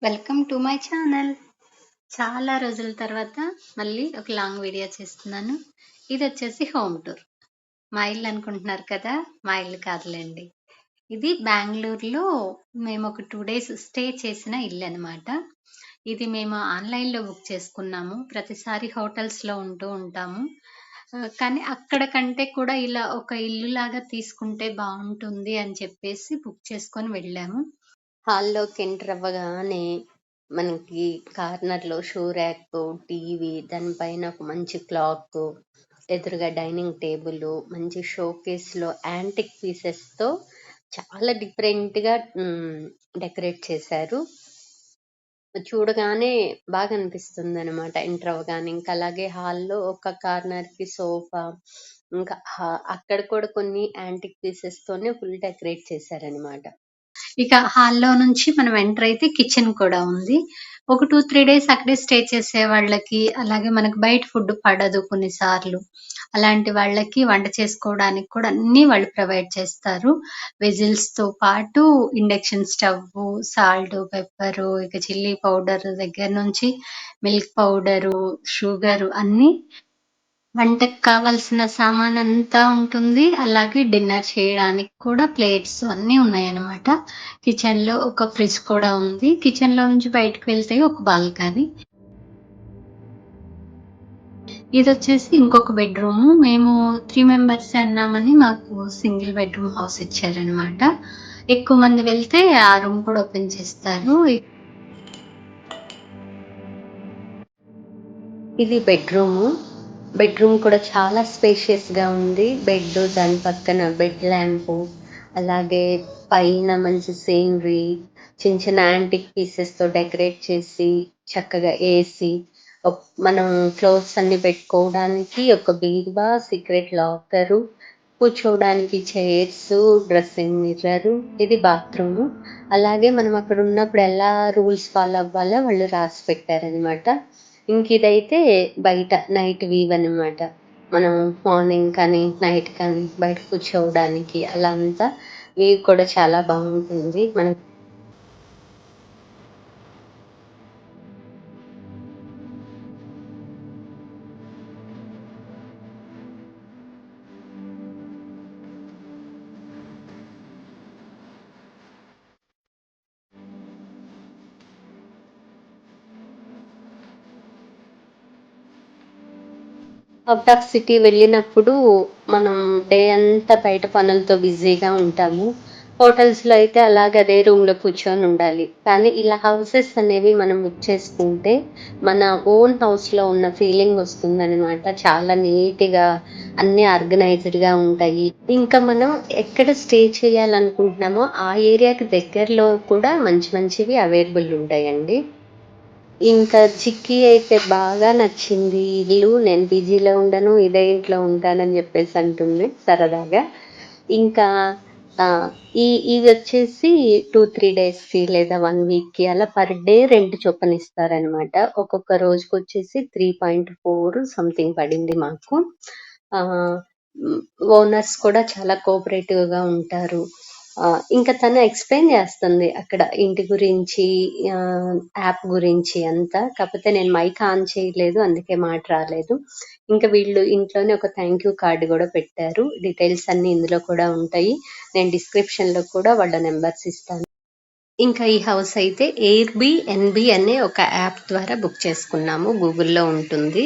Welcome to my channel. చాలా రోజుల తర్వాత మళ్ళీ ఒక లాంగ్ వీడియో చేస్తున్నాను. ఇది వచ్చేసి హోమ్ టూర్. మా ఇల్లు అనుకుంటున్నారు కదా, మా ఇల్లు కాదులేండి. ఇది బెంగళూరులో మేము ఒక 2 డేస్ స్టే చేసిన ఇల్లు అనమాట. ఇది మేము ఆన్లైన్లో బుక్ చేసుకున్నాము. ప్రతిసారి హోటల్స్లో ఉంటూ ఉంటాము. కానీ అక్కడ కంటే కూడా ఇలా ఒక ఇల్లు లాగా తీసుకుంటే బాగుంటుంది అని చెప్పేసి బుక్ చేసుకొని వెళ్ళాము. హాల్లోకి ఎంటర్ అవ్వగానే మనకి కార్నర్లో షూ ర్యాక్, టీవీ, దానిపైన ఒక మంచి క్లాక్, ఎదురుగా డైనింగ్ టేబుల్, మంచి షోకేస్లో యాంటిక్ పీసెస్తో చాలా డిఫరెంట్గా డెకరేట్ చేశారు. చూడగానే బాగా అనిపిస్తుంది అనమాట ఎంటర్ అవ్వగానే. ఇంకా అలాగే హాల్లో ఒక కార్నర్కి సోఫా, ఇంకా అక్కడ కూడా కొన్ని యాంటిక్ పీసెస్తోనే ఫుల్ డెకరేట్ చేశారనమాట. ఇక హాల్లో నుంచి మనం ఎంటర్ అయితే కిచెన్ కూడా ఉంది. ఒక 2-3 డేస్ అక్కడే స్టే చేసే వాళ్ళకి, అలాగే మనకు బయట ఫుడ్ పడదు కొన్నిసార్లు. అలాంటి వాళ్ళకి వంట చేసుకోవడానికి కూడా అన్నీ వాళ్ళు ప్రొవైడ్ చేస్తారు. వెజిల్స్‌తో పాటు ఇండక్షన్ స్టవ్వు, సాల్ట్, పెప్పరు, ఇక చిల్లీ పౌడర్ దగ్గర నుంచి మిల్క్ పౌడరు, షుగరు అన్నీ వంటకు కావాల్సిన సామానంతా ఉంటుంది. అలాగే డిన్నర్ చేయడానికి కూడా ప్లేట్స్ అన్నీ ఉన్నాయన్నమాట. కిచెన్‌లో ఒక ఫ్రిడ్జ్ కూడా ఉంది. కిచెన్‌లో నుంచి బయటకు వెళ్తే ఒక బాల్కనీ. ఇదొచ్చేసి ఇంకొక బెడ్‌రూము. మేము 3 మెంబర్స్ అన్నామని మాకు సింగిల్ బెడ్‌రూమ్ హౌస్ ఇచ్చారన్నమాట. ఎక్కువ మంది వెళ్తే ఆ రూమ్ కూడా ఓపెన్ చేస్తారు. ఇది బెడ్‌రూము. బెడ్‌రూమ్ కూడా చాలా స్పేషియస్‌గా ఉంది. బెడ్, దాని పక్కన బెడ్ ల్యాంపు, అలాగే పైన మంచి సీనరీ, చిన్న చిన్న యాంటిక్ పీసెస్‌తో డెకరేట్ చేసి చక్కగా ఏసీ, మనం క్లోత్స్ అన్ని పెట్టుకోవడానికి ఒక బీరువా, సీక్రెట్ లాకరు, కూర్చోవడానికి చైర్స్, డ్రెస్సింగ్ మిర్రరు. ఇది బాత్రూము. అలాగే మనం అక్కడ ఉన్నప్పుడు ఎలా రూల్స్ ఫాలో అవ్వాలో వాళ్ళు రాసి పెట్టారనమాట. ఇంక ఇదైతే బయట నైట్ వ్యూ అనమాట. మనం మార్నింగ్ కానీ నైట్ కానీ బయట కూర్చోవడానికి అలా అంతా వ్యూ కూడా చాలా బాగుంటుంది. మనం అవుట్ ఆఫ్ సిటీ వెళ్ళినప్పుడు మనం డే అంతా బయట పనులతో బిజీగా ఉంటాము. హోటల్స్‌లో అయితే అలాగ అదే రూమ్‌లో కూర్చొని ఉండాలి. కానీ ఇలా హౌసెస్ అనేవి మనం బుక్ చేసుకుంటే మన ఓన్ హౌస్‌లో ఉన్న ఫీలింగ్ వస్తుందనమాట. చాలా నీట్‌గా అన్నీ ఆర్గనైజ్డ్‌గా ఉంటాయి. ఇంకా మనం ఎక్కడ స్టే చేయాలనుకుంటున్నామో ఆ ఏరియాకి దగ్గరలో కూడా మంచి మంచివి అవైలబుల్ ఉంటాయండి. ఇంకా చిక్కీ అయితే బాగా నచ్చింది ఇల్లు. నేను పీజీలో ఉండను, ఇదే ఇంట్లో ఉంటానని చెప్పేసి అంటుంది సరదాగా. ఇంకా ఇది వచ్చేసి 2-3 డేస్కి లేదా 1 వీక్కి అలా పర్ డే రెంట్ చొప్పున ఇస్తారనమాట. ఒక్కొక్క రోజుకి వచ్చేసి 3.4 సంథింగ్ పడింది మాకు. ఓనర్స్ కూడా చాలా కోఆపరేటివ్గా ఉంటారు. ఇంకా తను ఎక్స్ప్లెయిన్ చేస్తుంది అక్కడ ఇంటి గురించి, యాప్ గురించి అంతా. కాకపోతే నేను మైక్ ఆన్ చేయలేదు, అందుకే మాట రాలేదు. ఇంకా వీళ్ళు ఇంట్లోనే ఒక థ్యాంక్ యూ కార్డు కూడా పెట్టారు. డీటెయిల్స్ అన్నీ ఇందులో కూడా ఉంటాయి. నేను డిస్క్రిప్షన్లో కూడా వాళ్ళ నెంబర్స్ ఇస్తాను. ఇంకా ఈ హౌస్ అయితే ఎయిర్‌బిఎన్‌బి అనే ఒక యాప్ ద్వారా బుక్ చేసుకున్నాము. గూగుల్‌లో ఉంటుంది.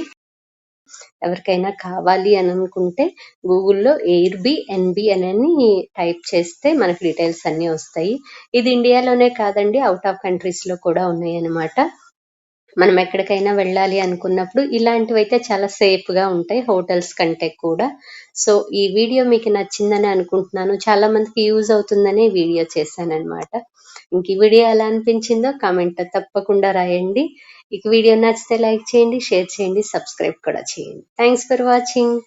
ఎవరికైనా కావాలి అని అనుకుంటే గూగుల్‌లో ఎయిర్‌బిఎన్‌బి అని టైప్ చేస్తే మనకి డీటెయిల్స్ అన్నీ వస్తాయి. ఇది ఇండియాలోనే కాదండి, అవుట్ ఆఫ్ కంట్రీస్‌లో కూడా ఉన్నాయన్నమాట. మనం ఎక్కడికైనా వెళ్ళాలి అనుకున్నప్పుడు ఇలాంటివైతే చాలా సేఫ్‌గా ఉంటాయి హోటల్స్ కంటే కూడా. సో, ఈ వీడియో మీకు నచ్చిందని అనుకుంటున్నాను. చాలా మందికి యూజ్ అవుతుందనే వీడియో చేశాననమాట. ఇంక ఈ వీడియో ఎలా అనిపించిందో కామెంట్‌లో తప్పకుండా రాయండి. ఇక వీడియో నచ్చితే లైక్ చేయండి, షేర్ చేయండి, సబ్స్క్రైబ్ కూడా చేయండి. Thanks for watching.